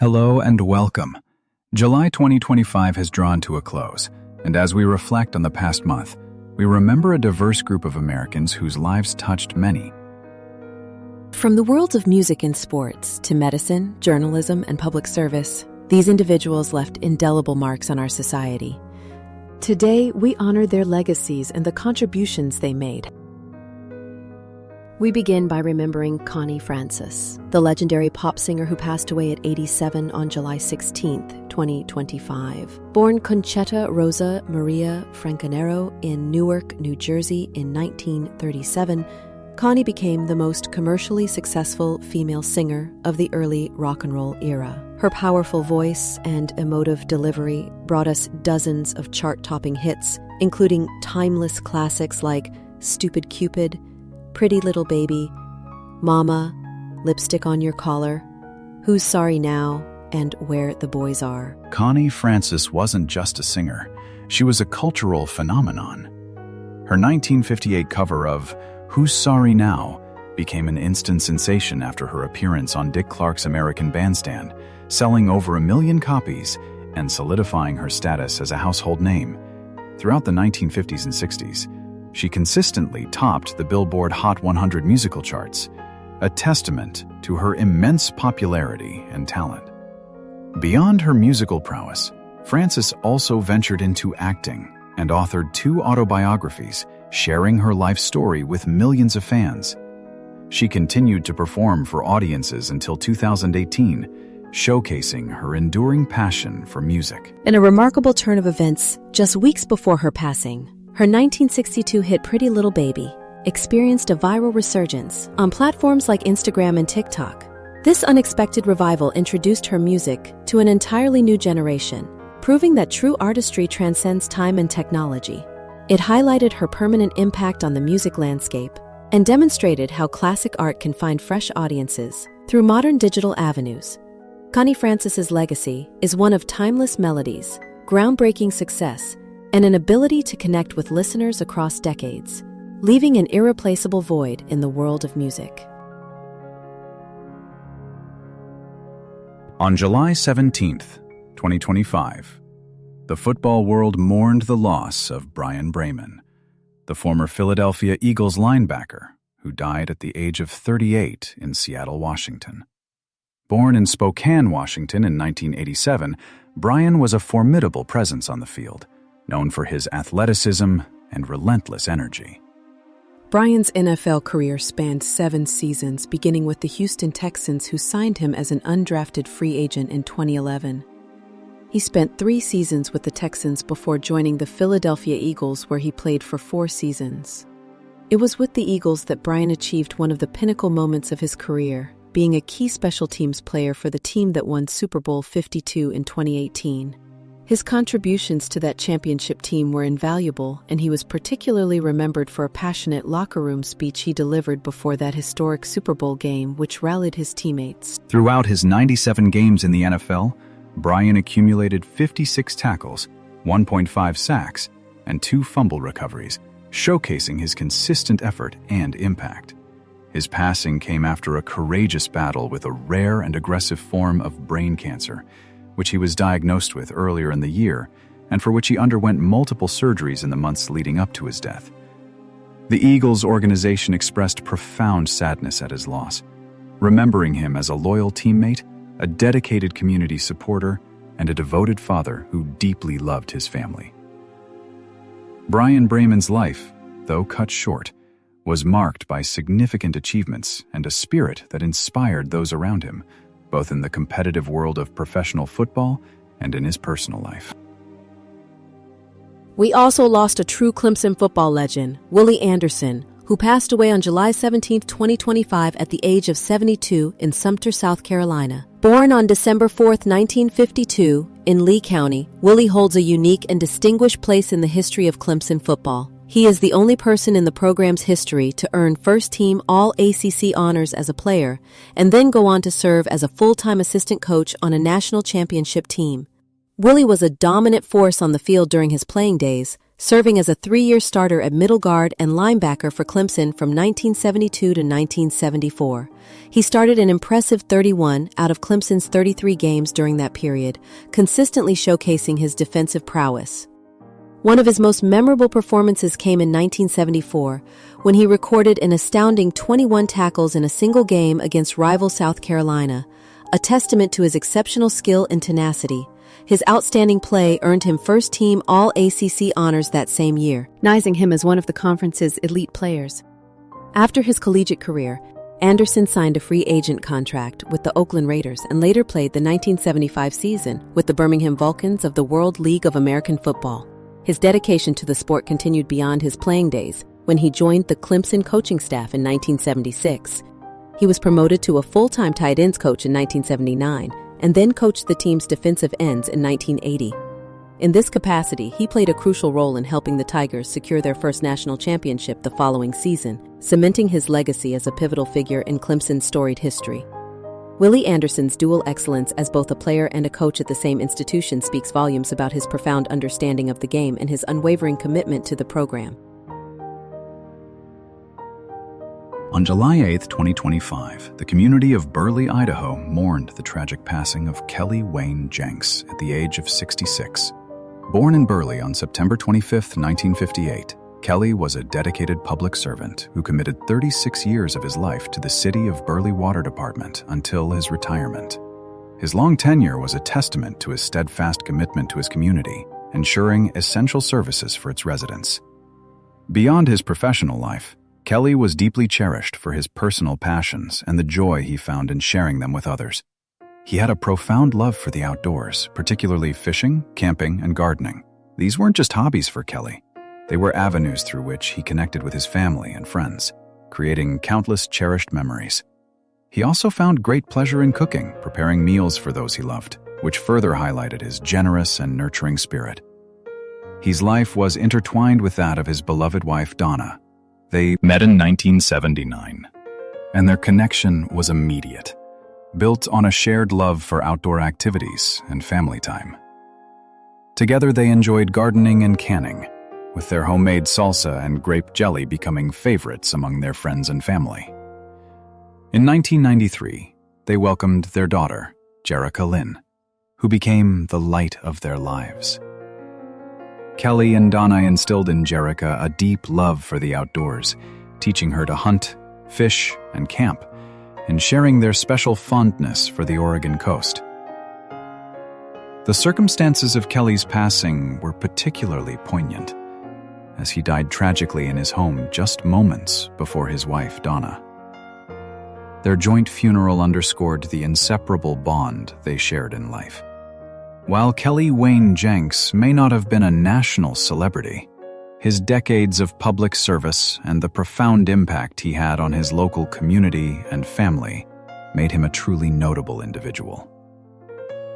Hello and welcome. July 2025 has drawn to a close, and as we reflect on the past month, we remember a diverse group of Americans whose lives touched many. From the worlds of music and sports to medicine, journalism, and public service, these individuals left indelible marks on our society. Today, we honor their legacies and the contributions they made. We begin by remembering Connie Francis, the legendary pop singer who passed away at 87 on July 16, 2025. Born Conchetta Rosa Maria Francanero in Newark, New Jersey in 1937, Connie became the most commercially successful female singer of the early rock and roll era. Her powerful voice and emotive delivery brought us dozens of chart-topping hits, including timeless classics like Stupid Cupid, Pretty Little Baby, Mama, Lipstick on Your Collar, Who's Sorry Now, and Where the Boys Are. Connie Francis wasn't just a singer. She was a cultural phenomenon. Her 1958 cover of Who's Sorry Now became an instant sensation after her appearance on Dick Clark's American Bandstand, selling over 1 million copies and solidifying her status as a household name. Throughout the 1950s and 60s, she consistently topped the Billboard Hot 100 musical charts, a testament to her immense popularity and talent. Beyond her musical prowess, Francis also ventured into acting and authored 2 autobiographies, sharing her life story with millions of fans. She continued to perform for audiences until 2018, showcasing her enduring passion for music. In a remarkable turn of events, just weeks before her passing, her 1962 hit Pretty Little Baby experienced a viral resurgence on platforms like Instagram and TikTok. This unexpected revival introduced her music to an entirely new generation, proving that true artistry transcends time and technology. It highlighted her permanent impact on the music landscape and demonstrated how classic art can find fresh audiences through modern digital avenues. Connie Francis's legacy is one of timeless melodies, groundbreaking success, and an ability to connect with listeners across decades, leaving an irreplaceable void in the world of music. On July 17, 2025, the football world mourned the loss of Braman, the former Philadelphia Eagles linebacker who died at the age of 38 in Seattle, Washington. Born in Spokane, Washington in 1987, Bryan was a formidable presence on the field, known for his athleticism and relentless energy. Bryan's NFL career spanned 7 seasons, beginning with the Houston Texans, who signed him as an undrafted free agent in 2011. He spent 3 seasons with the Texans before joining the Philadelphia Eagles, where he played for 4 seasons. It was with the Eagles that Bryan achieved one of the pinnacle moments of his career, being a key special teams player for the team that won Super Bowl 52 in 2018. His contributions to that championship team were invaluable, and he was particularly remembered for a passionate locker room speech he delivered before that historic Super Bowl game, which rallied his teammates. Throughout his 97 games in the NFL, Bryan accumulated 56 tackles, 1.5 sacks, and 2 fumble recoveries, showcasing his consistent effort and impact. His passing came after a courageous battle with a rare and aggressive form of brain cancer, which he was diagnosed with earlier in the year, and for which he underwent multiple surgeries in the months leading up to his death. The Eagles organization expressed profound sadness at his loss, remembering him as a loyal teammate, a dedicated community supporter, and a devoted father who deeply loved his family. Braman's life, though cut short, was marked by significant achievements and a spirit that inspired those around him, both in the competitive world of professional football and in his personal life. We also lost a true Clemson football legend, Willie Anderson, who passed away on July 17, 2025 at the age of 72 in Sumter, South Carolina. Born on December 4, 1952, in Lee County, Willie holds a unique and distinguished place in the history of Clemson football. He is the only person in the program's history to earn first-team All-ACC honors as a player and then go on to serve as a full-time assistant coach on a national championship team. Willie was a dominant force on the field during his playing days, serving as a 3-year starter at middle guard and linebacker for Clemson from 1972 to 1974. He started an impressive 31 out of Clemson's 33 games during that period, consistently showcasing his defensive prowess. One of his most memorable performances came in 1974, when he recorded an astounding 21 tackles in a single game against rival South Carolina, a testament to his exceptional skill and tenacity. His outstanding play earned him first-team All-ACC honors that same year, recognizing him as one of the conference's elite players. After his collegiate career, Anderson signed a free agent contract with the Oakland Raiders and later played the 1975 season with the Birmingham Vulcans of the World League of American Football. His dedication to the sport continued beyond his playing days when he joined the Clemson coaching staff in 1976. He was promoted to a full-time tight ends coach in 1979 and then coached the team's defensive ends in 1980. In this capacity, he played a crucial role in helping the Tigers secure their first national championship the following season, cementing his legacy as a pivotal figure in Clemson's storied history. Willie Anderson's dual excellence as both a player and a coach at the same institution speaks volumes about his profound understanding of the game and his unwavering commitment to the program. On July 8, 2025, the community of Burley, Idaho mourned the tragic passing of Kelly Wayne Jenks at the age of 66. Born in Burley on September 25, 1958, Kelly was a dedicated public servant who committed 36 years of his life to the City of Burley Water Department until his retirement. His long tenure was a testament to his steadfast commitment to his community, ensuring essential services for its residents. Beyond his professional life, Kelly was deeply cherished for his personal passions and the joy he found in sharing them with others. He had a profound love for the outdoors, particularly fishing, camping, and gardening. These weren't just hobbies for Kelly. They were avenues through which he connected with his family and friends, creating countless cherished memories. He also found great pleasure in cooking, preparing meals for those he loved, which further highlighted his generous and nurturing spirit. His life was intertwined with that of his beloved wife, Donna. They met in 1979, and their connection was immediate, built on a shared love for outdoor activities and family time. Together they enjoyed gardening and canning, with their homemade salsa and grape jelly becoming favorites among their friends and family. In 1993, they welcomed their daughter, Jerica Lynn, who became the light of their lives. Kelly and Donna instilled in Jerica a deep love for the outdoors, teaching her to hunt, fish, and camp, and sharing their special fondness for the Oregon coast. The circumstances of Kelly's passing were particularly poignant, as he died tragically in his home just moments before his wife, Donna. Their joint funeral underscored the inseparable bond they shared in life. While Kelly Wayne Jenks may not have been a national celebrity, his decades of public service and the profound impact he had on his local community and family made him a truly notable individual.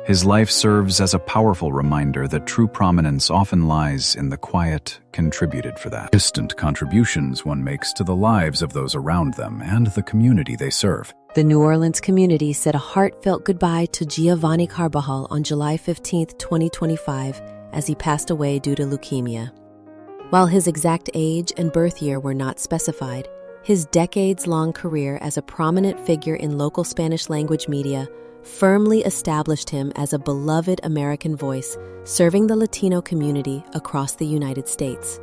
His life serves as a powerful reminder that true prominence often lies in the quiet, contributed for that distant contributions one makes to the lives of those around them and the community they serve. The New Orleans community said a heartfelt goodbye to Giovanny Carbajal on July 15, 2025, as he passed away due to leukemia. While his exact age and birth year were not specified, his decades-long career as a prominent figure in local Spanish-language media firmly established him as a beloved American voice, serving the Latino community across the United States.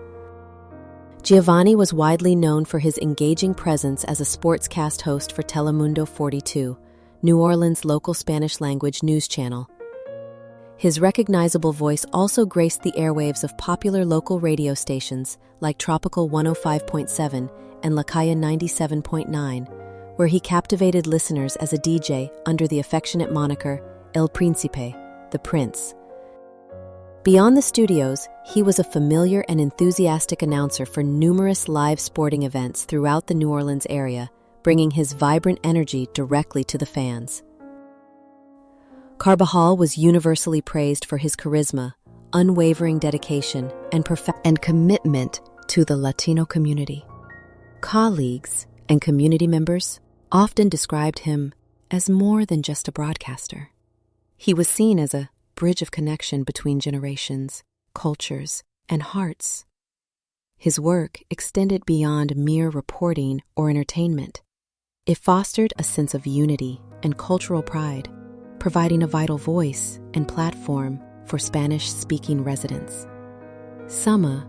Giovanny was widely known for his engaging presence as a sportscast host for Telemundo 42, New Orleans' local Spanish-language news channel. His recognizable voice also graced the airwaves of popular local radio stations like Tropical 105.7 and La Calle 97.9, where he captivated listeners as a DJ under the affectionate moniker El Príncipe, the Prince. Beyond the studios, he was a familiar and enthusiastic announcer for numerous live sporting events throughout the New Orleans area, bringing his vibrant energy directly to the fans. Carbajal was universally praised for his charisma, unwavering dedication, and commitment to the Latino community. Colleagues and community members often described him as more than just a broadcaster. He was seen as a bridge of connection between generations, cultures, and hearts. His work extended beyond mere reporting or entertainment. It fostered a sense of unity and cultural pride, providing a vital voice and platform for Spanish-speaking residents. Sama,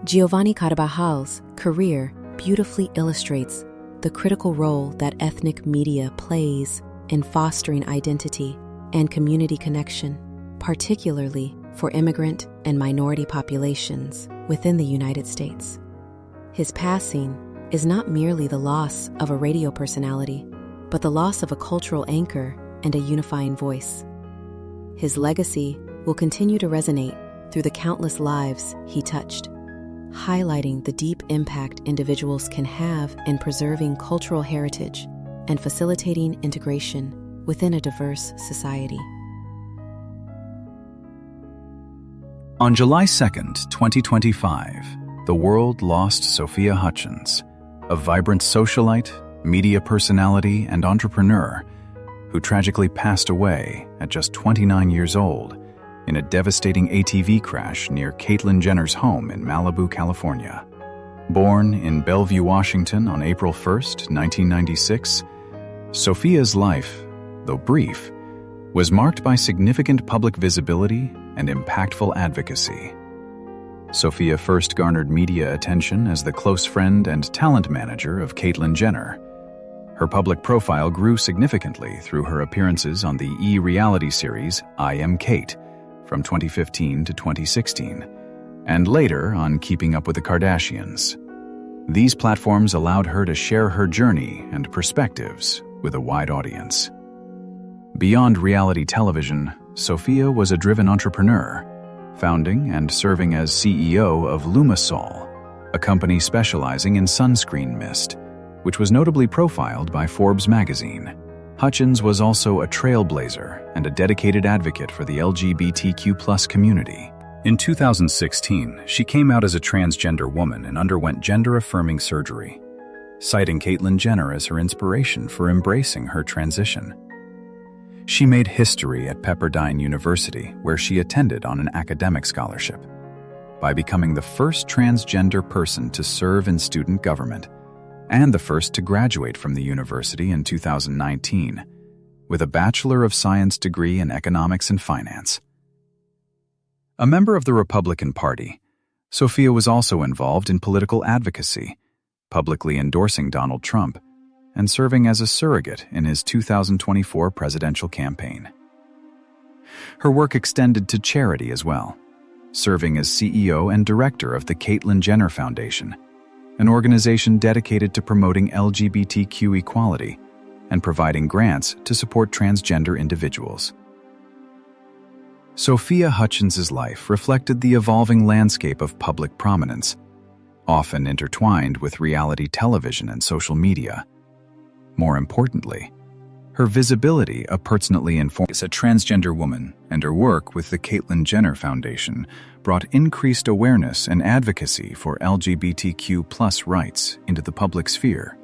Giovanny Carbajal's career beautifully illustrates the critical role that ethnic media plays in fostering identity and community connection, particularly for immigrant and minority populations within the United States. His passing is not merely the loss of a radio personality, but the loss of a cultural anchor and a unifying voice. His legacy will continue to resonate through the countless lives he touched, highlighting the deep impact individuals can have in preserving cultural heritage and facilitating integration within a diverse society. On July 2nd, 2025, the world lost Sophia Hutchins, a vibrant socialite, media personality, and entrepreneur who tragically passed away at just 29 years old in a devastating ATV crash near Caitlyn Jenner's home in Malibu, California. Born in Bellevue, Washington on April 1st, 1996, Sophia's life, though brief, was marked by significant public visibility and impactful advocacy. Sophia first garnered media attention as the close friend and talent manager of Caitlyn Jenner. Her public profile grew significantly through her appearances on the e-reality series I Am Kate from 2015 to 2016, and later on Keeping Up with the Kardashians. These platforms allowed her to share her journey and perspectives with a wide audience. Beyond reality television, Sophia was a driven entrepreneur, founding and serving as CEO of Lumisol, a company specializing in sunscreen mist, which was notably profiled by Forbes magazine. Hutchins was also a trailblazer and a dedicated advocate for the LGBTQ+ community. In 2016, she came out as a transgender woman and underwent gender-affirming surgery, citing Caitlyn Jenner as her inspiration for embracing her transition. She made history at Pepperdine University, where she attended on an academic scholarship, by becoming the first transgender person to serve in student government and the first to graduate from the university in 2019 with a Bachelor of Science degree in Economics and Finance. A member of the Republican Party, Sophia was also involved in political advocacy, publicly endorsing Donald Trump and serving as a surrogate in his 2024 presidential campaign. Her work extended to charity as well, serving as CEO and director of the Caitlyn Jenner Foundation, an organization dedicated to promoting LGBTQ equality and providing grants to support transgender individuals. Sophia Hutchins' life reflected the evolving landscape of public prominence, often intertwined with reality television and social media. More importantly, her visibility personally informed as a transgender woman, and her work with the Caitlyn Jenner Foundation brought increased awareness and advocacy for LGBTQ+ rights into the public sphere.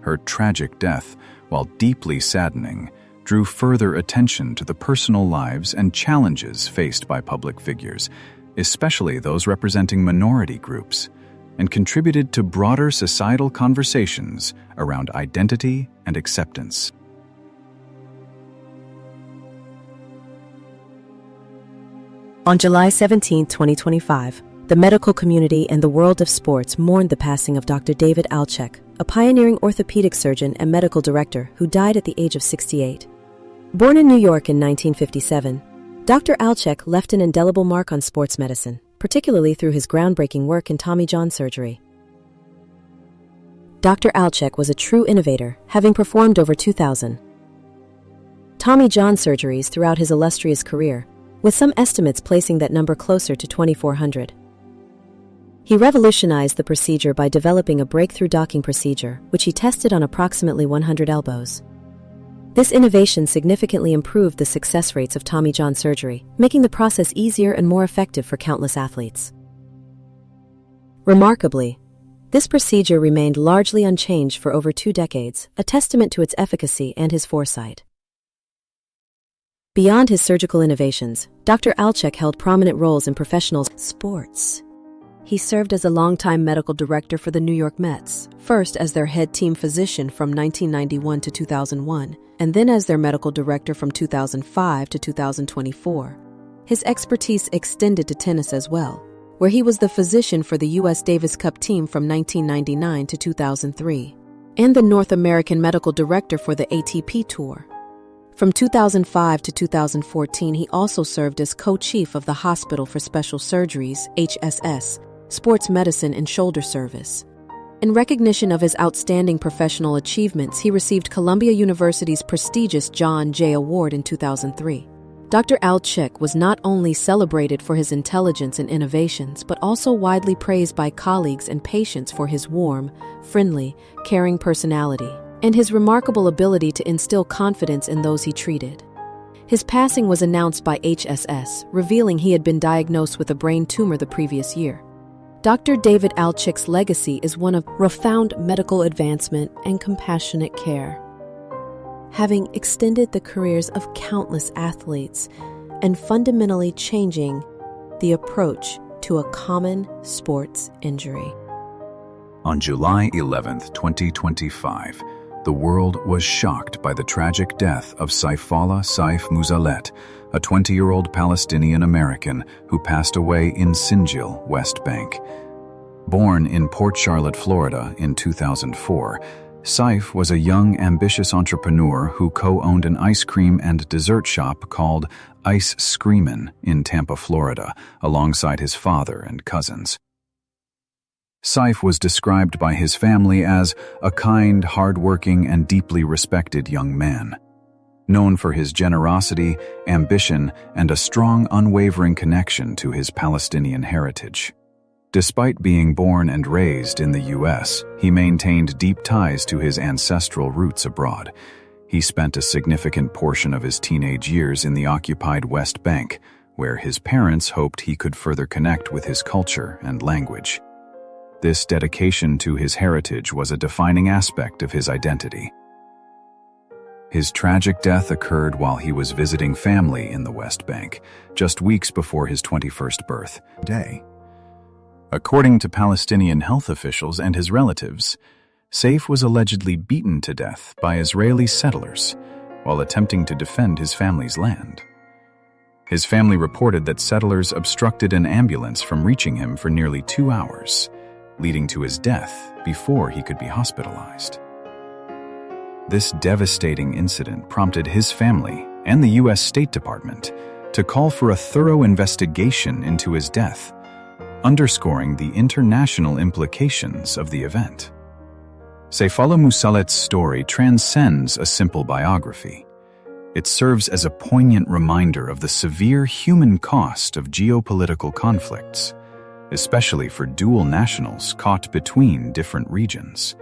Her tragic death, while deeply saddening, drew further attention to the personal lives and challenges faced by public figures, especially those representing minority groups, and contributed to broader societal conversations around identity and acceptance. On July 17, 2025, the medical community and the world of sports mourned the passing of Dr. David Altchek, a pioneering orthopedic surgeon and medical director who died at the age of 68. Born in New York in 1957, Dr. Altchek left an indelible mark on sports medicine, particularly through his groundbreaking work in Tommy John surgery. Dr. Altchek was a true innovator, having performed over 2,000 Tommy John surgeries throughout his illustrious career, with some estimates placing that number closer to 2,400. He revolutionized the procedure by developing a breakthrough docking procedure, which he tested on approximately 100 elbows. This innovation significantly improved the success rates of Tommy John surgery, making the process easier and more effective for countless athletes. Remarkably, this procedure remained largely unchanged for over 2 decades, a testament to its efficacy and his foresight. Beyond his surgical innovations, Dr. Altchek held prominent roles in professional sports. He served as a longtime medical director for the New York Mets, first as their head team physician from 1991 to 2001, and then as their medical director from 2005 to 2024. His expertise extended to tennis as well, where he was the physician for the U.S. Davis Cup team from 1999 to 2003, and the North American medical director for the ATP Tour. From 2005 to 2014, he also served as co-chief of the Hospital for Special Surgeries, HSS, Sports Medicine and Shoulder Service. In recognition of his outstanding professional achievements, he received Columbia University's prestigious John Jay Award in 2003. Dr. Altchek was not only celebrated for his intelligence and innovations, but also widely praised by colleagues and patients for his warm, friendly, caring personality and his remarkable ability to instill confidence in those he treated. His passing was announced by HSS, revealing he had been diagnosed with a brain tumor the previous year. Dr. David Altchek's legacy is one of profound medical advancement and compassionate care. Having extended the careers of countless athletes and fundamentally changing the approach to a common sports injury. On July 11, 2025, the world was shocked by the tragic death of Sayfollah Saif Musallet, a 20-year-old Palestinian-American who passed away in Syndicated, West Bank. Born in Port Charlotte, Florida in 2004, Saif was a young, ambitious entrepreneur who co-owned an ice cream and dessert shop called Ice Screamin' in Tampa, Florida, alongside his father and cousins. Saif was described by his family as a kind, hard-working, and deeply respected young man. Known for his generosity, ambition, and a strong, unwavering connection to his Palestinian heritage. Despite being born and raised in the U.S., he maintained deep ties to his ancestral roots abroad. He spent a significant portion of his teenage years in the occupied West Bank, where his parents hoped he could further connect with his culture and language. This dedication to his heritage was a defining aspect of his identity. His tragic death occurred while he was visiting family in the West Bank, just weeks before his 21st birthday. According to Palestinian health officials and his relatives, Saif was allegedly beaten to death by Israeli settlers while attempting to defend his family's land. His family reported that settlers obstructed an ambulance from reaching him for nearly 2 hours, leading to his death before he could be hospitalized. This devastating incident prompted his family and the U.S. State Department to call for a thorough investigation into his death, underscoring the international implications of the event. Sayfollah Musallet's story transcends a simple biography. It serves as a poignant reminder of the severe human cost of geopolitical conflicts, especially for dual nationals caught between different regions.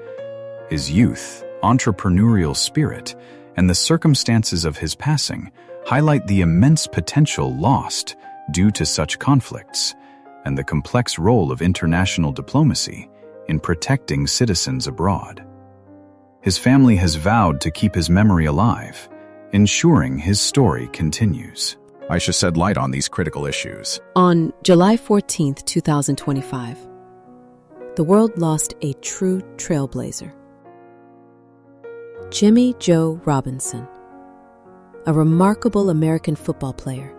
His youth, entrepreneurial spirit, and the circumstances of his passing highlight the immense potential lost due to such conflicts and the complex role of international diplomacy in protecting citizens abroad. His family has vowed to keep his memory alive, ensuring his story continues. I should shed light on these critical issues. On July 14, 2025, the world lost a true trailblazer. Jimmy Joe Robinson, a remarkable American football player,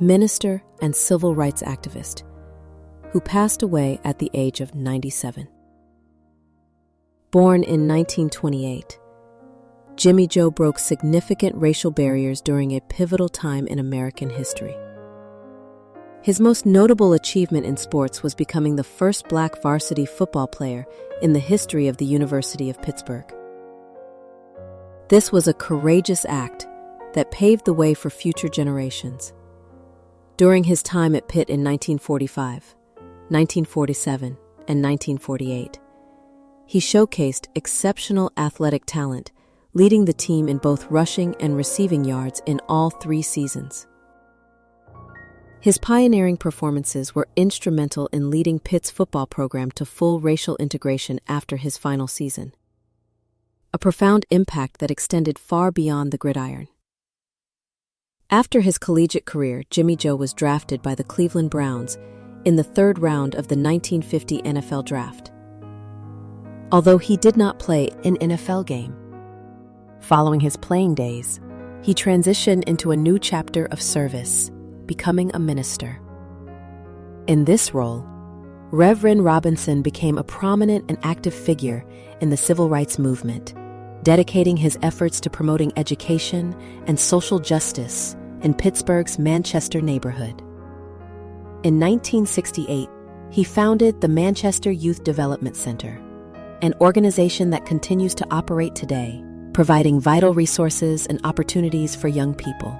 minister, and civil rights activist, who passed away at the age of 97. Born in 1928, Jimmy Joe broke significant racial barriers during a pivotal time in American history. His most notable achievement in sports was becoming the first black varsity football player in the history of the University of Pittsburgh. This was a courageous act that paved the way for future generations. During his time at Pitt in 1945, 1947, and 1948, he showcased exceptional athletic talent, leading the team in both rushing and receiving yards in all 3 seasons. His pioneering performances were instrumental in leading Pitt's football program to full racial integration after his final season, a profound impact that extended far beyond the gridiron. After his collegiate career, Jimmy Joe was drafted by the Cleveland Browns in the third round of the 1950 NFL Draft. Although he did not play an NFL game, following his playing days, he transitioned into a new chapter of service, becoming a minister. In this role, Reverend Robinson became a prominent and active figure in the civil rights movement, dedicating his efforts to promoting education and social justice in Pittsburgh's Manchester neighborhood. In 1968, he founded the Manchester Youth Development Center, an organization that continues to operate today, providing vital resources and opportunities for young people.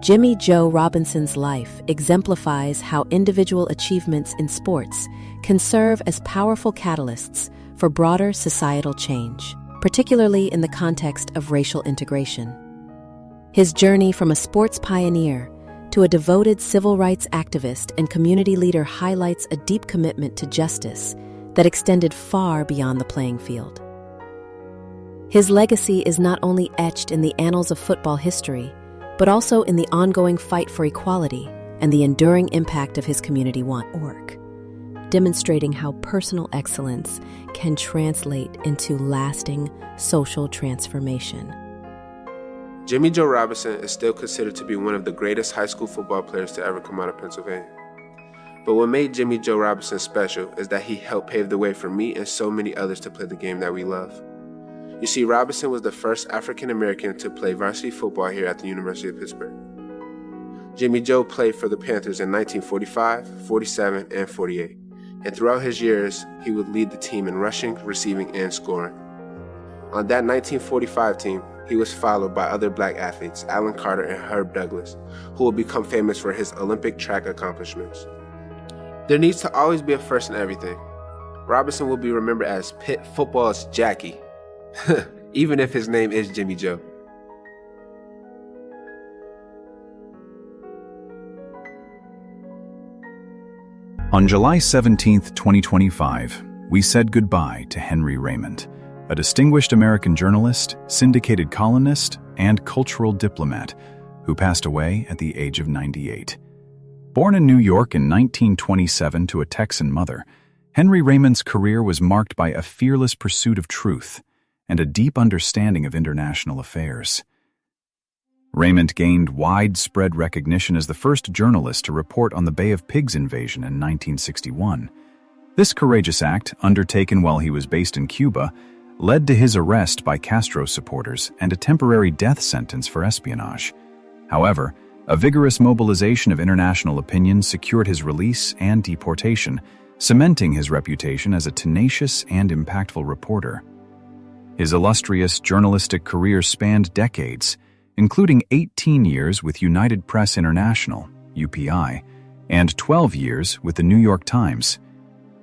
Jimmy Joe Robinson's life exemplifies how individual achievements in sports can serve as powerful catalysts for broader societal change, particularly in the context of racial integration. His journey from a sports pioneer to a devoted civil rights activist and community leader highlights a deep commitment to justice that extended far beyond the playing field. His legacy is not only etched in the annals of football history, but also in the ongoing fight for equality and the enduring impact of his community work, demonstrating how personal excellence can translate into lasting social transformation. Jimmy Joe Robinson is still considered to be one of the greatest high school football players to ever come out of Pennsylvania. But what made Jimmy Joe Robinson special is that he helped pave the way for me and so many others to play the game that we love. You see, Robinson was the first African American to play varsity football here at the University of Pittsburgh. Jimmy Joe played for the Panthers in 1945, 47, and 48, and throughout his years, he would lead the team in rushing, receiving, and scoring. On that 1945 team, he was followed by other black athletes, Alan Carter and Herb Douglas, who will become famous for his Olympic track accomplishments. There needs to always be a first in everything. Robinson will be remembered as Pitt football's Jackie, even if his name is Jimmy Joe. On July 17, 2025, we said goodbye to Henry Raymont, a distinguished American journalist, syndicated columnist, and cultural diplomat who passed away at the age of 98. Born in New York in 1927 to a Texan mother, Henry Raymont's career was marked by a fearless pursuit of truth and a deep understanding of international affairs. Raymont gained widespread recognition as the first journalist to report on the Bay of Pigs invasion in 1961. This courageous act, undertaken while he was based in Cuba, led to his arrest by Castro supporters and a temporary death sentence for espionage. However, a vigorous mobilization of international opinion secured his release and deportation, cementing his reputation as a tenacious and impactful reporter. His illustrious journalistic career spanned decades, including 18 years with United Press International, UPI, and 12 years with the New York Times.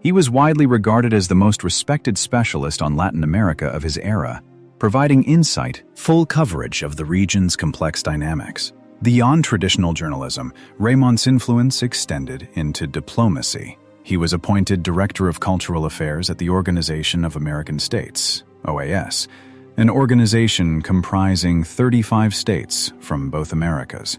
He was widely regarded as the most respected specialist on Latin America of his era, providing insight, full coverage of the region's complex dynamics. Beyond traditional journalism, Raymont's influence extended into diplomacy. He was appointed Director of Cultural Affairs at the Organization of American States, OAS, an organization comprising 35 states from both Americas.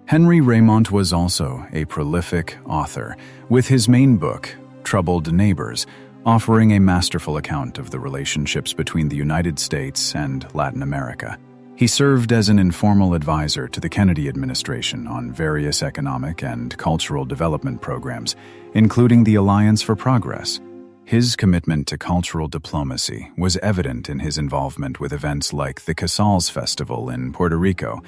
Henry Raymont was also a prolific author, with his main book, Troubled Neighbors, offering a masterful account of the relationships between the United States and Latin America. He served as an informal advisor to the Kennedy administration on various economic and cultural development programs, including the Alliance for Progress. His commitment to cultural diplomacy was evident in his involvement with events like the Casals Festival in Puerto Rico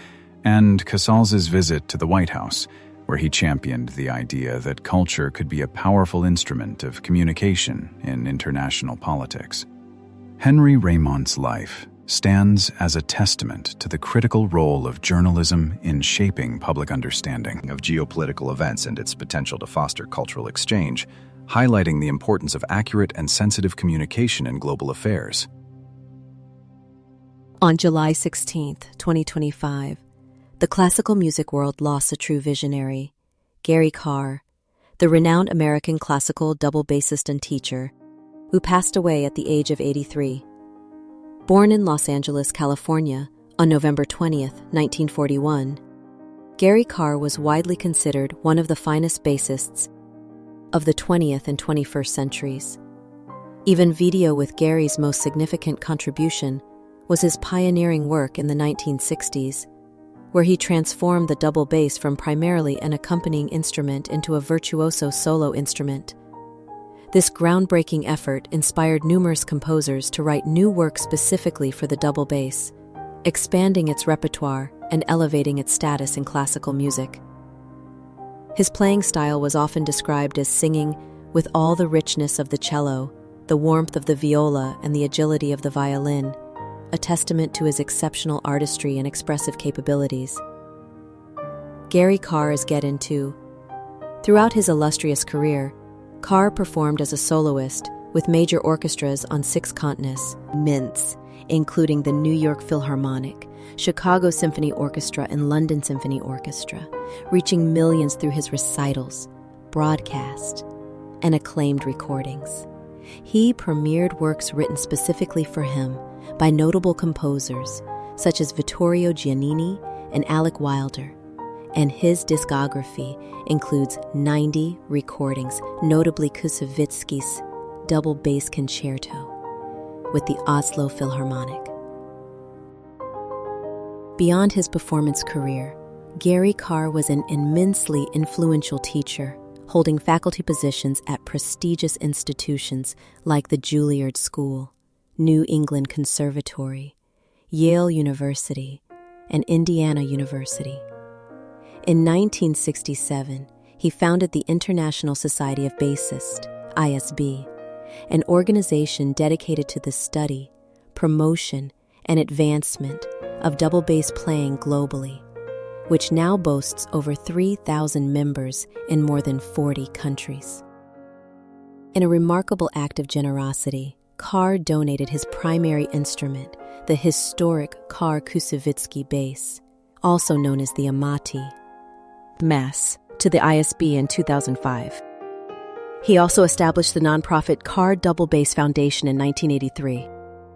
and Casals's visit to the White House, where he championed the idea that culture could be a powerful instrument of communication in international politics. Henry Raymont's life stands as a testament to the critical role of journalism in shaping public understanding of geopolitical events and its potential to foster cultural exchange, highlighting the importance of accurate and sensitive communication in global affairs. On July 16, 2025, the classical music world lost a true visionary, Gary Karr, the renowned American classical double bassist and teacher, who passed away at the age of 83. Born in Los Angeles, California, on November 20, 1941, Gary Karr was widely considered one of the finest bassists of the 20th and 21st centuries. Even video with Gary's most significant contribution was his pioneering work in the 1960s, where he transformed the double bass from primarily an accompanying instrument into a virtuoso solo instrument. This groundbreaking effort inspired numerous composers to write new work specifically for the double bass, expanding its repertoire and elevating its status in classical music. His playing style was often described as singing with all the richness of the cello, the warmth of the viola, and the agility of the violin, a testament to his exceptional artistry and expressive capabilities. Gary Karr is get into. Throughout his illustrious career, Karr performed as a soloist with major orchestras on 6 continents, including the New York Philharmonic, Chicago Symphony Orchestra, and London Symphony Orchestra, reaching millions through his recitals, broadcasts, and acclaimed recordings. He premiered works written specifically for him by notable composers such as Vittorio Giannini and Alec Wilder, and his discography includes 90 recordings, notably Kusevitsky's double bass concerto with the Oslo Philharmonic. Beyond his performance career, Gary Karr was an immensely influential teacher, holding faculty positions at prestigious institutions like the Juilliard School, New England Conservatory, Yale University, and Indiana University. In 1967, he founded the International Society of Bassists, ISB, an organization dedicated to the study, promotion, and advancement of double bass playing globally, which now boasts over 3,000 members in more than 40 countries. In a remarkable act of generosity, Karr donated his primary instrument, the historic Karr Kusevitsky bass, also known as the Amati, Mass, to the ISB in 2005. He also established the nonprofit Karr Double Bass Foundation in 1983,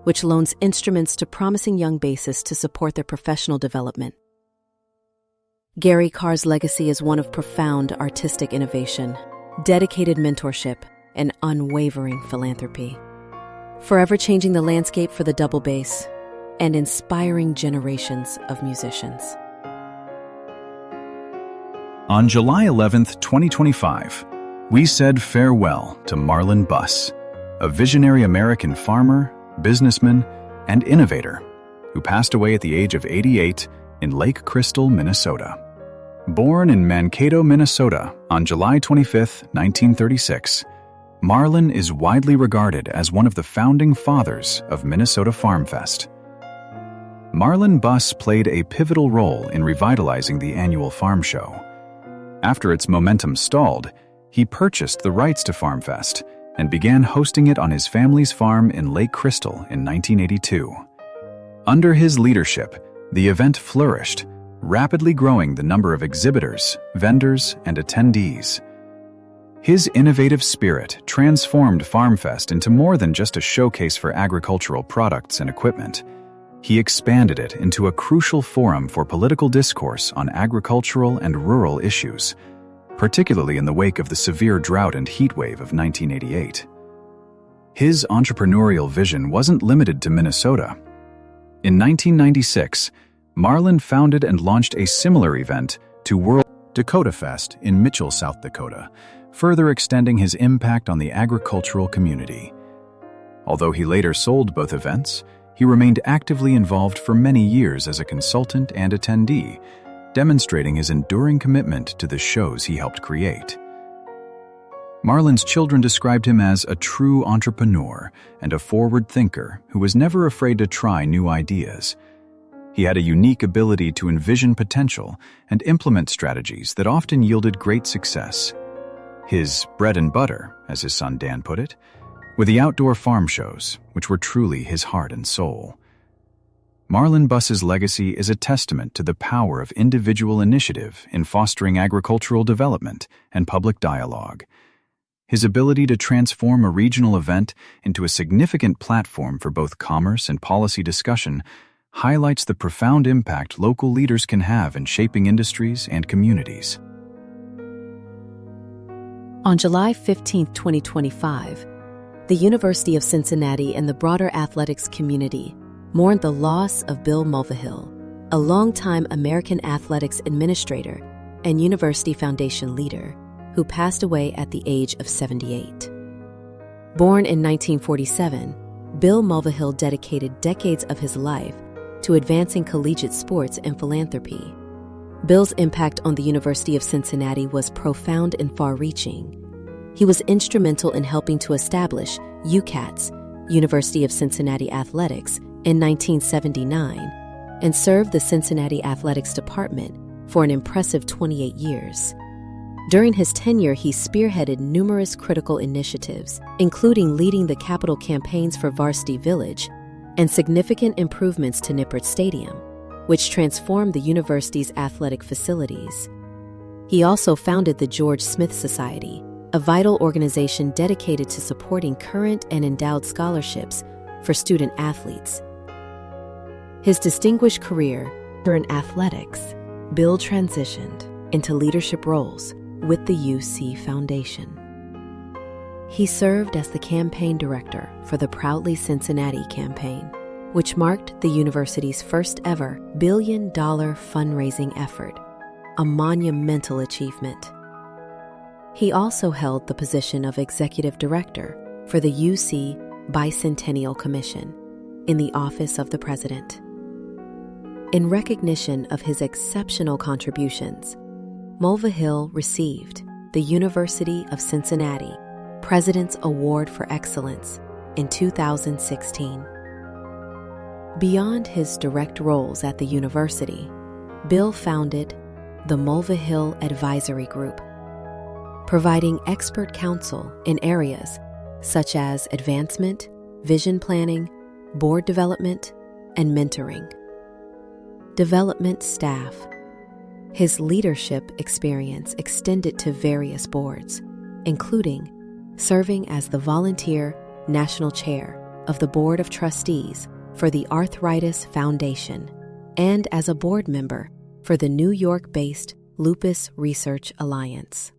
which loans instruments to promising young bassists to support their professional development. Gary Karr's legacy is one of profound artistic innovation, dedicated mentorship, and unwavering philanthropy, forever changing the landscape for the double bass and inspiring generations of musicians. On July 11, 2025, we said farewell to Marlyn Buss, a visionary American farmer, businessman, and innovator who passed away at the age of 88 in Lake Crystal, Minnesota. Born in Mankato, Minnesota on July 25, 1936, Marlyn is widely regarded as one of the founding fathers of Minnesota Farmfest. Marlyn Buss played a pivotal role in revitalizing the annual farm show. After its momentum stalled, he purchased the rights to Farmfest and began hosting it on his family's farm in Lake Crystal in 1982. Under his leadership, the event flourished, rapidly growing the number of exhibitors, vendors, and attendees. His innovative spirit transformed Farmfest into more than just a showcase for agricultural products and equipment. He expanded it into a crucial forum for political discourse on agricultural and rural issues, particularly in the wake of the severe drought and heat wave of 1988. His entrepreneurial vision wasn't limited to Minnesota. In 1996, Marlyn founded and launched a similar event to World Dakotafest in Mitchell, South Dakota, further extending his impact on the agricultural community. Although he later sold both events, he remained actively involved for many years as a consultant and attendee, demonstrating his enduring commitment to the shows he helped create. Marlyn's children described him as a true entrepreneur and a forward thinker who was never afraid to try new ideas. He had a unique ability to envision potential and implement strategies that often yielded great success. His bread and butter, as his son Dan put it, were the outdoor farm shows, which were truly his heart and soul. Marlyn Buss's legacy is a testament to the power of individual initiative in fostering agricultural development and public dialogue. His ability to transform a regional event into a significant platform for both commerce and policy discussion highlights the profound impact local leaders can have in shaping industries and communities. On July 15, 2025, the University of Cincinnati and the broader athletics community mourned the loss of Bill Mulvihill, a longtime American athletics administrator and University Foundation leader who passed away at the age of 78. Born in 1947, Bill Mulvihill dedicated decades of his life to advancing collegiate sports and philanthropy. Bill's impact on the University of Cincinnati was profound and far-reaching. He was instrumental in helping to establish UCATS, University of Cincinnati Athletics, in 1979, and served the Cincinnati Athletics Department for an impressive 28 years. During his tenure, he spearheaded numerous critical initiatives, including leading the capital campaigns for Varsity Village and significant improvements to Nippert Stadium, which transformed the university's athletic facilities. He also founded the George Smith Society, a vital organization dedicated to supporting current and endowed scholarships for student athletes. His distinguished career in athletics, Bill transitioned into leadership roles with the UC Foundation. He served as the campaign director for the Proudly Cincinnati campaign, which marked the university's first ever billion-dollar fundraising effort, a monumental achievement. He also held the position of executive director for the UC Bicentennial Commission in the Office of the President. In recognition of his exceptional contributions, Mulvihill received the University of Cincinnati President's Award for Excellence in 2016. Beyond his direct roles at the university, Bill founded the Mulvihill Advisory Group, providing expert counsel in areas such as advancement, vision planning, board development, and mentoring. Development staff. His leadership experience extended to various boards, including serving as the volunteer national chair of the Board of Trustees for the Arthritis Foundation and as a board member for the New York-based Lupus Research Alliance.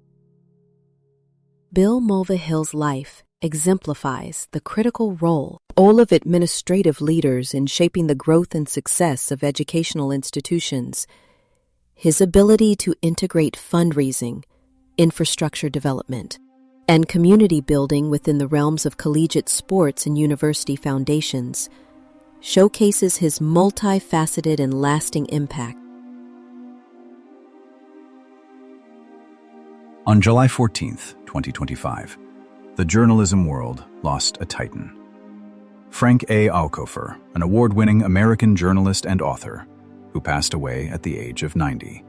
Bill Mulvihill's life exemplifies the critical role all of administrative leaders in shaping the growth and success of educational institutions. His ability to integrate fundraising, infrastructure development, and community building within the realms of collegiate sports and university foundations showcases his multifaceted and lasting impact. On July 14th, 2025, the journalism world lost a titan. Frank A. Aukofer, an award-winning American journalist and author, who passed away at the age of 90.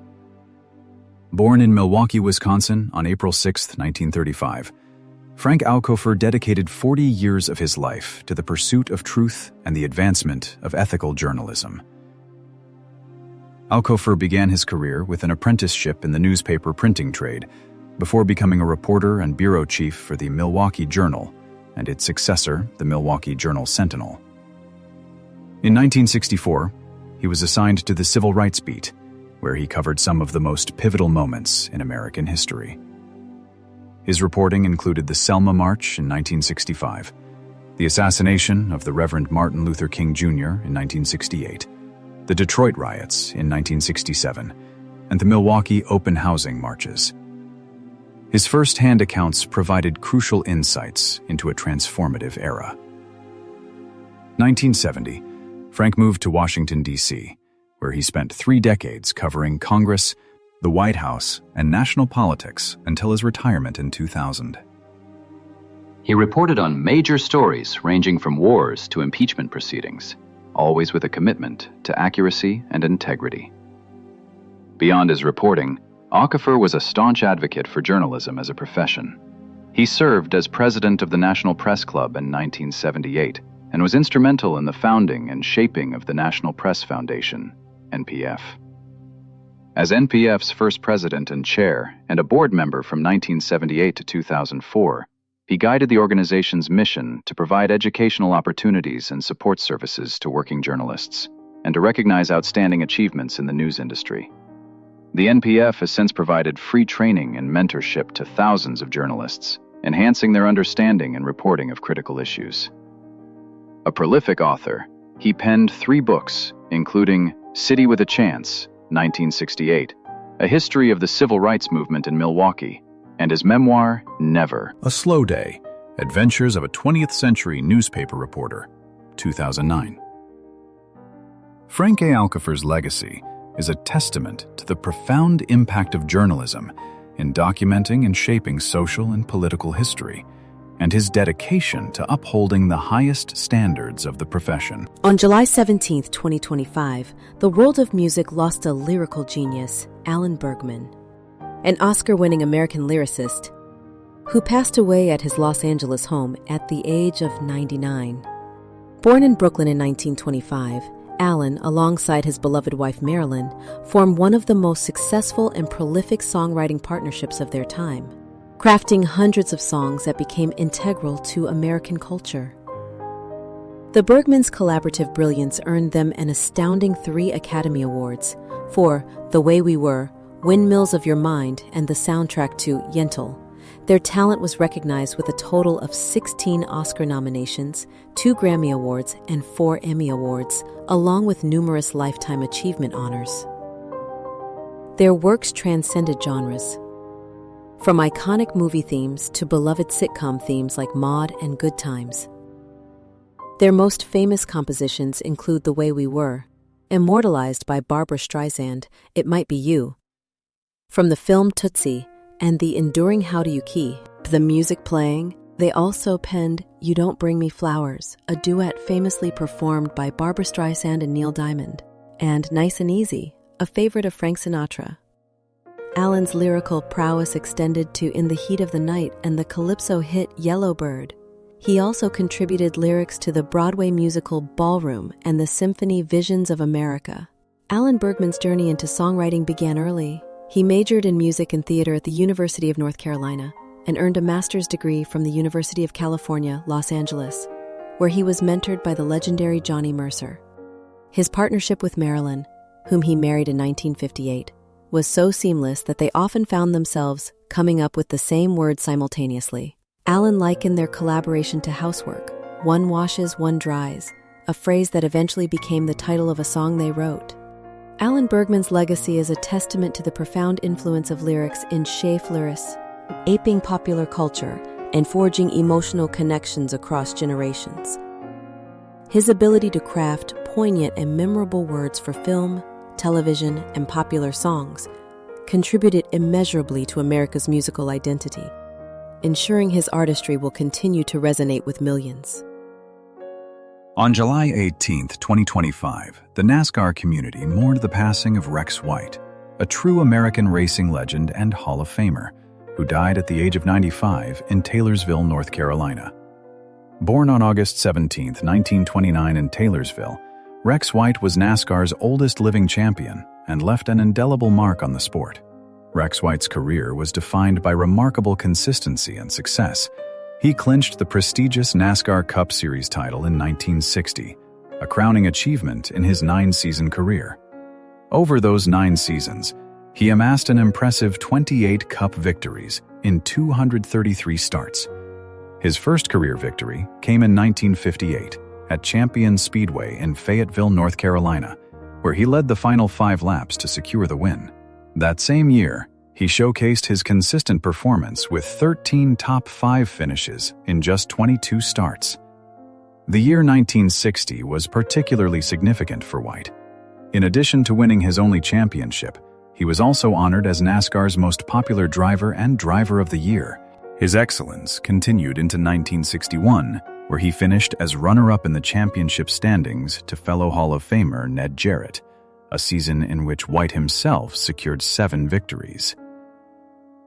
Born in Milwaukee, Wisconsin on April 6, 1935, Frank Aukofer dedicated 40 years of his life to the pursuit of truth and the advancement of ethical journalism. Aukofer began his career with an apprenticeship in the newspaper printing trade before becoming a reporter and bureau chief for the Milwaukee Journal and its successor, the Milwaukee Journal-Sentinel. In 1964, he was assigned to the Civil Rights Beat, where he covered some of the most pivotal moments in American history. His reporting included the Selma March in 1965, the assassination of the Reverend Martin Luther King Jr. in 1968, the Detroit riots in 1967, and the Milwaukee open housing marches. His first-hand accounts provided crucial insights into a transformative era. 1970, Frank moved to Washington, D.C., where he spent 3 decades covering Congress, the White House, and national politics until his retirement in 2000. He reported on major stories ranging from wars to impeachment proceedings, always with a commitment to accuracy and integrity. Beyond his reporting, Aukofer was a staunch advocate for journalism as a profession. He served as president of the National Press Club in 1978 and was instrumental in the founding and shaping of the National Press Foundation, NPF. As NPF's first president and chair and a board member from 1978 to 2004, he guided the organization's mission to provide educational opportunities and support services to working journalists. and to recognize outstanding achievements in the news industry. The NPF has since provided free training and mentorship to thousands of journalists, enhancing their understanding and reporting of critical issues. A prolific author, he penned 3 books, including City with a Chance, 1968, A History of the Civil Rights Movement in Milwaukee, and his memoir, Never. A Slow Day, Adventures of a 20th Century Newspaper Reporter, 2009. Frank A. Aukofer's legacy is a testament to the profound impact of journalism in documenting and shaping social and political history, and his dedication to upholding the highest standards of the profession. On July 17, 2025, the world of music lost a lyrical genius, Alan Bergman, an Oscar-winning American lyricist who passed away at his Los Angeles home at the age of 99. Born in Brooklyn in 1925, Alan, alongside his beloved wife Marlyn, formed one of the most successful and prolific songwriting partnerships of their time, crafting hundreds of songs that became integral to American culture. The Bergmans' collaborative brilliance earned them an astounding 3 Academy Awards for The Way We Were, Windmills of Your Mind, and the soundtrack to Yentl. Their talent was recognized with a total of 16 Oscar nominations, 2 Grammy Awards, and 4 Emmy Awards, along with numerous Lifetime Achievement honors. Their works transcended genres, from iconic movie themes to beloved sitcom themes like Maude and Good Times. Their most famous compositions include The Way We Were, immortalized by Barbra Streisand, It Might Be You, from the film Tootsie, and the enduring How Do You Key. The music playing, they also penned You Don't Bring Me Flowers, a duet famously performed by Barbra Streisand and Neil Diamond, and Nice and Easy, a favorite of Frank Sinatra. Alan's lyrical prowess extended to In the Heat of the Night and the calypso hit Yellow Bird. He also contributed lyrics to the Broadway musical Ballroom and the symphony Visions of America. Alan Bergman's journey into songwriting began early. He majored in music and theater at the University of North Carolina and earned a master's degree from the University of California, Los Angeles, where he was mentored by the legendary Johnny Mercer. His partnership with Marlyn, whom he married in 1958, was so seamless that they often found themselves coming up with the same words simultaneously. Alan likened their collaboration to housework. One washes, one dries, a phrase that eventually became the title of a song they wrote. Alan Bergman's legacy is a testament to the profound influence of lyrics in Sayfollah, aping popular culture and forging emotional connections across generations. His ability to craft poignant and memorable words for film, television, and popular songs contributed immeasurably to America's musical identity, ensuring his artistry will continue to resonate with millions. On July 18, 2025, the NASCAR community mourned the passing of Rex White, a true American racing legend and Hall of Famer, who died at the age of 95 in Taylorsville, North Carolina. Born on August 17, 1929 in Taylorsville, Rex White was NASCAR's oldest living champion and left an indelible mark on the sport. Rex White's career was defined by remarkable consistency and success. He clinched the prestigious NASCAR Cup Series title in 1960, a crowning achievement in his 9-season career. Over those 9 seasons, he amassed an impressive 28 Cup victories in 233 starts. His first career victory came in 1958 at Champion Speedway in Fayetteville, North Carolina, where he led the final 5 laps to secure the win. That same year, he showcased his consistent performance with 13 top 5 finishes in just 22 starts. The year 1960 was particularly significant for White. In addition to winning his only championship, he was also honored as NASCAR's most popular driver and Driver of the Year. His excellence continued into 1961, where he finished as runner-up in the championship standings to fellow Hall of Famer Ned Jarrett, a season in which White himself secured 7 victories.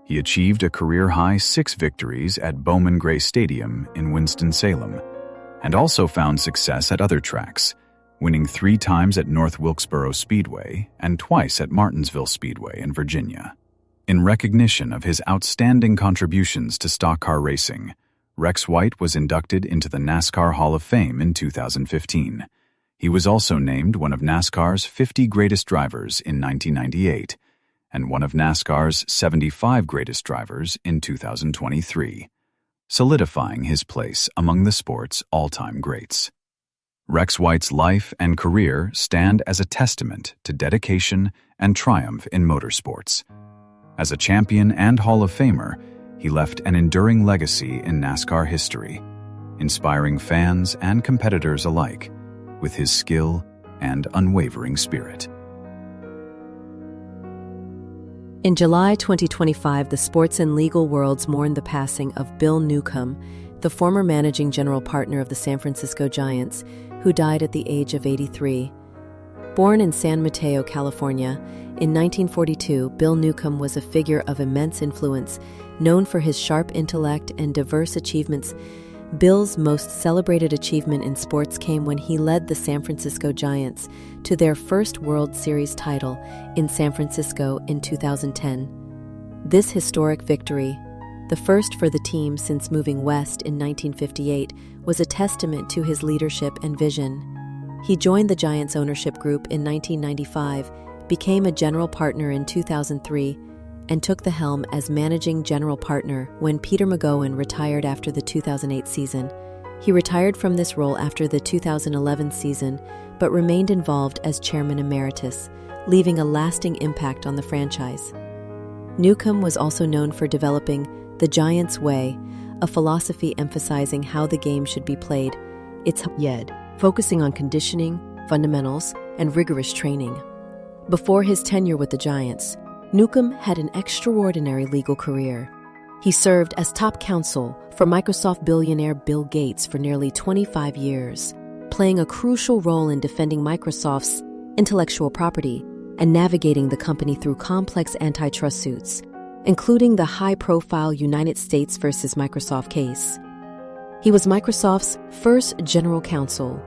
He achieved a career-high 6 victories at Bowman Gray Stadium in Winston-Salem, and also found success at other tracks, winning 3 times at North Wilkesboro Speedway and twice at Martinsville Speedway in Virginia. In recognition of his outstanding contributions to stock car racing, Rex White was inducted into the NASCAR Hall of Fame in 2015. He was also named one of NASCAR's 50 greatest drivers in 1998 and one of NASCAR's 75 greatest drivers in 2023, solidifying his place among the sport's all-time greats. Rex White's life and career stand as a testament to dedication and triumph in motorsports. As a champion and Hall of Famer, he left an enduring legacy in NASCAR history, inspiring fans and competitors alike with his skill and unwavering spirit. In July 2025, the sports and legal worlds mourned the passing of Bill Neukom, the former managing general partner of the San Francisco Giants, who died at the age of 83. Born in San Mateo, California, in 1942, Bill Neukom was a figure of immense influence, known for his sharp intellect and diverse achievements. Bill's most celebrated achievement in sports came when he led the San Francisco Giants to their first World Series title in San Francisco in 2010. This historic victory, the first for the team since moving west in 1958, was a testament to his leadership and vision. He joined the Giants ownership group in 1995, became a general partner in 2003, and took the helm as managing general partner when Peter McGowan retired after the 2008 season. He retired from this role after the 2011 season, but remained involved as chairman emeritus, leaving a lasting impact on the franchise. Neukom was also known for developing the Giants' Way, a philosophy emphasizing how the game should be played. It's YED, focusing on conditioning, fundamentals, and rigorous training. Before his tenure with the Giants, Neukom had an extraordinary legal career. He served as top counsel for Microsoft billionaire Bill Gates for nearly 25 years, playing a crucial role in defending Microsoft's intellectual property and navigating the company through complex antitrust suits, including the high-profile United States versus Microsoft case. He was Microsoft's first general counsel,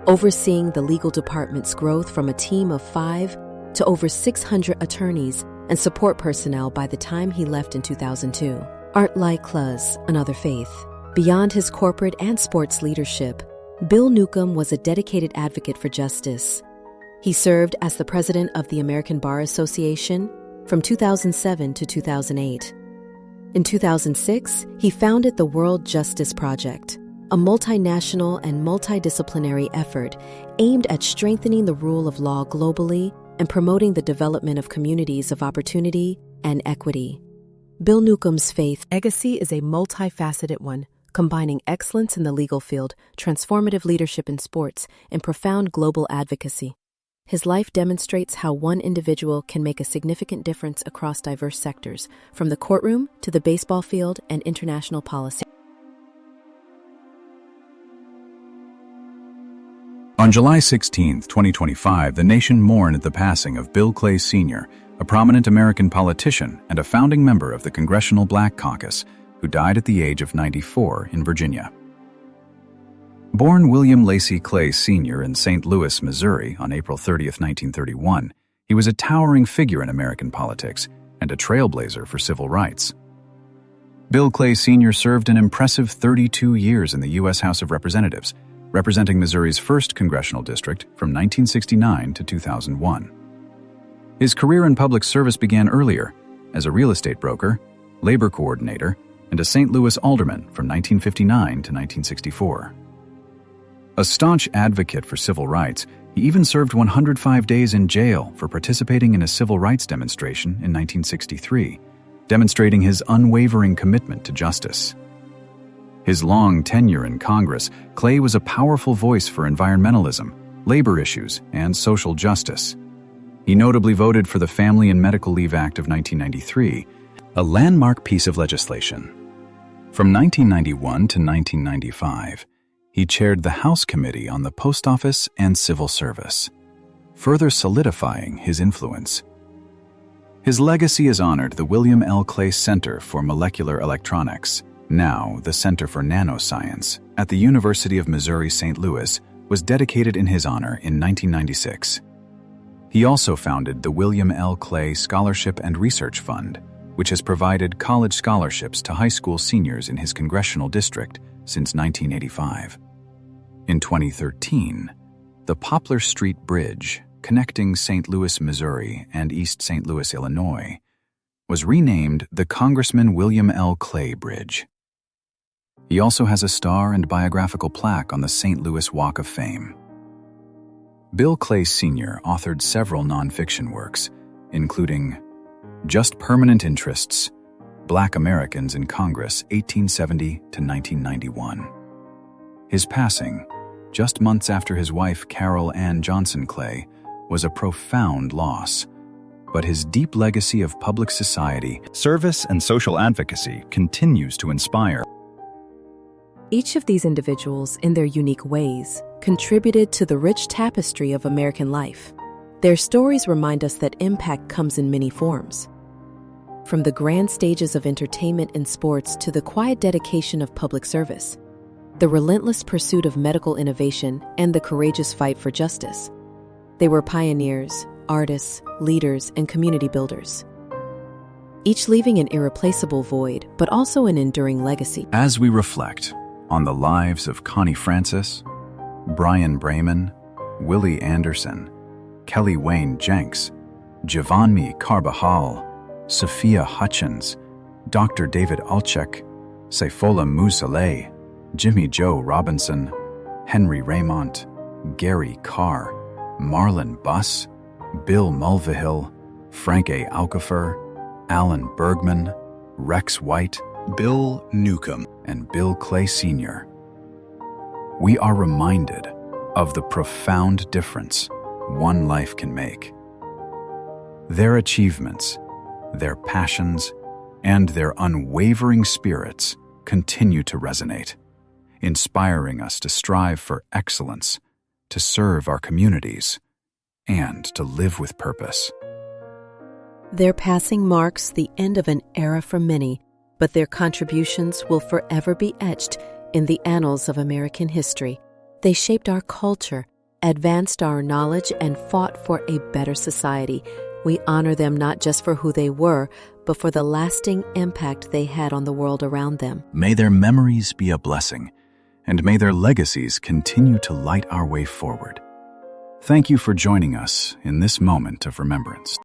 overseeing the legal department's growth from a team of 5 to over 600 attorneys and support personnel by the time he left in 2002. Art like Kluz, another faith. Beyond his corporate and sports leadership, Bill Neukom was a dedicated advocate for justice. He served as the president of the American Bar Association from 2007 to 2008. In 2006, he founded the World Justice Project, a multinational and multidisciplinary effort aimed at strengthening the rule of law globally and promoting the development of communities of opportunity and equity. Bill Neukom's faith legacy is a multifaceted one, combining excellence in the legal field, transformative leadership in sports, and profound global advocacy. His life demonstrates how one individual can make a significant difference across diverse sectors, from the courtroom to the baseball field and international policy. On July 16, 2025, the nation mourned the passing of Bill Clay Sr., a prominent American politician and a founding member of the Congressional Black Caucus, who died at the age of 94 in Virginia. Born William Lacey Clay Sr. in St. Louis, Missouri, on April 30, 1931, he was a towering figure in American politics and a trailblazer for civil rights. Bill Clay Sr. served an impressive 32 years in the U.S. House of Representatives, representing Missouri's 1st congressional district from 1969 to 2001. His career in public service began earlier as a real estate broker, labor coordinator, and a St. Louis alderman from 1959 to 1964. A staunch advocate for civil rights, he even served 105 days in jail for participating in a civil rights demonstration in 1963, demonstrating his unwavering commitment to justice. His long tenure in Congress, Clay was a powerful voice for environmentalism, labor issues, and social justice. He notably voted for the Family and Medical Leave Act of 1993, a landmark piece of legislation. From 1991 to 1995, he chaired the House Committee on the Post Office and Civil Service, further solidifying his influence. His legacy is honored the William L. Clay Center for Molecular Electronics, now the Center for Nanoscience, at the University of Missouri St. Louis, was dedicated in his honor in 1996. He also founded the William L. Clay Scholarship and Research Fund, which has provided college scholarships to high school seniors in his congressional district since 1985. In 2013, The Poplar Street Bridge, connecting St. Louis, Missouri and East St. Louis, Illinois, was renamed the Congressman William L. Clay Bridge. He also has a star and biographical plaque on the St. Louis Walk of Fame. Bill Clay Sr. authored several nonfiction works, including Just Permanent Interests, Black Americans in Congress, 1870 to 1991. His passing, just months after his wife Carol Ann Johnson Clay, was a profound loss, but his deep legacy of public society, Service and social advocacy continues to inspire. Each of these individuals, in their unique ways, contributed to the rich tapestry of American life. Their stories remind us that impact comes in many forms. From the grand stages of entertainment and sports to the quiet dedication of public service, the relentless pursuit of medical innovation, and the courageous fight for justice. They were pioneers, artists, leaders, and community builders, each leaving an irreplaceable void, but also an enduring legacy. As we reflect on the lives of Connie Francis, Bryan Braman, Willie Anderson, Kelly Wayne Jenks, Giovanny Carbajal, Sophia Hutchins, Dr. David Altchek, Sayfollah Musallet, Jimmy Joe Robinson, Henry Raymont, Gary Karr, Marlyn Buss, Bill Mulvihill, Frank A. Aukofer, Alan Bergman, Rex White, Bill Neukom, and Bill Clay Sr. We are reminded of the profound difference one life can make. Their achievements, their passions, and their unwavering spirits continue to resonate, inspiring us to strive for excellence, to serve our communities, and to live with purpose. Their passing marks the end of an era for many, but their contributions will forever be etched in the annals of American history. They shaped our culture, advanced our knowledge, and fought for a better society. We honor them not just for who they were, but for the lasting impact they had on the world around them. May their memories be a blessing, and may their legacies continue to light our way forward. Thank you for joining us in this moment of remembrance.